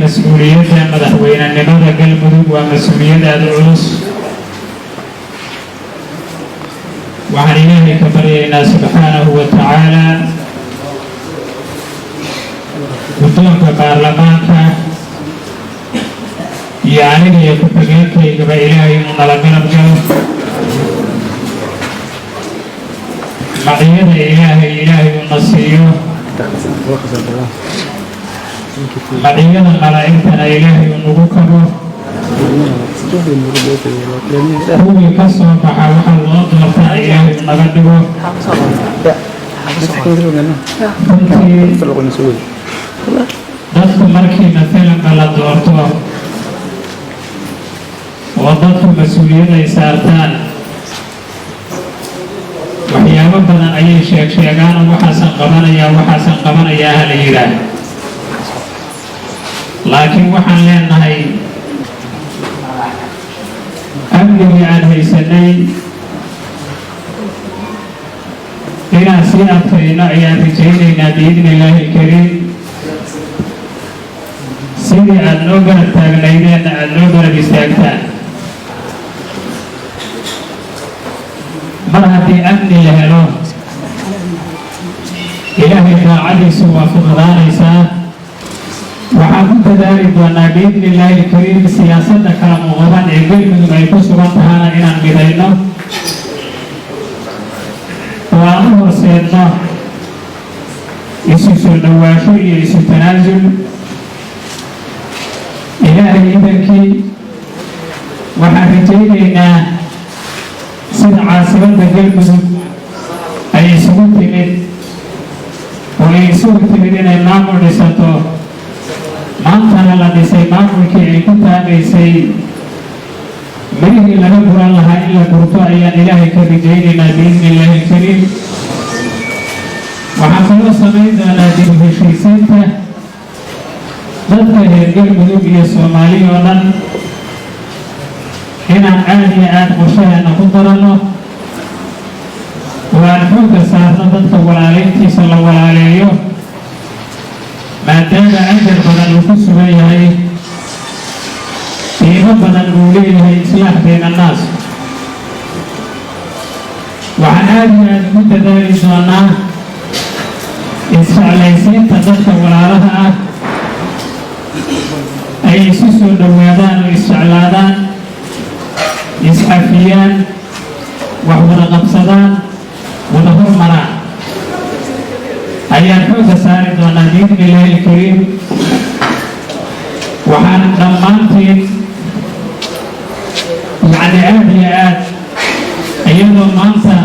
مسؤولية مدحوين النماذج قلمدوب ومسؤولية العلوس وعن إله كبرينا سبحانه وتعالى ودونك بارلمانك يعني يكفيك يجب إلهي من القلب معيد إلهي النصير معيد الملائكة إلهي النبوكب هو يكسر بحاوح الله ضرطة إلهي النبوكب dadku markii maalan la doorto oo dadku mas'uuliyad ay saartaan waxyaabo badan ayay sheegaan waxaasan qabanayaa hal yiraahdo laakiin waxaan leenahay amniga aan haysanay inaan sii adkayno ayaan rajaynaynaa biidnillaahi alkariim sidii aad noo garab taagnaydeenna aad noo garab istaagtaan mar haddii amni la helo ilaahay daacadiisu waa fududaanaysaa waxaan ku dadaali doonaa biidnillaahi alkariim siyaasadda kala muuqdan ee galmudug ay ku sugan tahana inaan midayno oo aan u horseedno isu soo dhawaasho iyo isu tanaasul ilaahay idankii waxaan rajaynaynaa sida caasimada galmudug ay isugu timid inay maamul dhisato maantana la dhisay maamulkii ay ku taagaysay mirihii laga guran lahaa in la gurto ayaan ilaahay ka rajaynaynaa biidnillaahi alkariim waxaan kaloo samayn doonaa dib u heshiisiinta dadka reer galmudug iyo Soomaali oo dhan inaan aad iyo aad qorshaheena ku darano waan xooga saarno dadka walaalayntiisa la walaaleeyo maadaama ajar badan uu ku sugan yahay qiimo badan uu leeyahay islaax bayna annaas waxaan aad iyo aad ugu dadaali doonaa isjeclaysiinta dadka walaalaha ah ay isu soo dhawaadaan oo isjeclaadaan iscafiyaan wax wada qabsadaan wada hormaraan ayaan xooga saari doonaa biidnillaahi alkariim waxaan dhammaantiin yacni aad iyo aad iyadoo maanta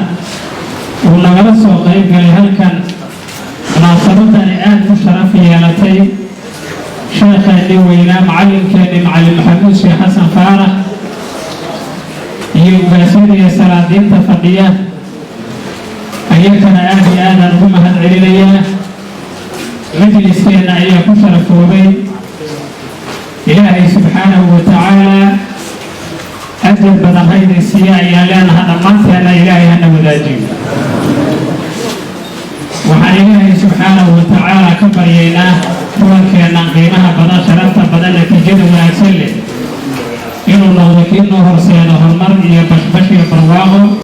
uu nagala soo qayb galay halkan munaasabadani aad u sharaf yeelatay sheekheennii weynaa macallinkeenii macallin maxamuud sheekh xasan faarax iyo ugaasyada iyo salaadiinta fadhiya ayakana aad iyo aadaan ugu mahad celinayaa majliskeenna ayaa ku sharafoobay ilaahay subxaanahu wa tacaalaa ajar badan haydaysiiya ayaan leenaha dhammaanteenna ilaahay hana wadaajiyo waxaan ilaahay subxaanahu wa tacaalaa ka baryaynaa kuwankeennan qiimaha badan sharafta badan natiijada wanaagsan leh inuu noqdo kii noo horse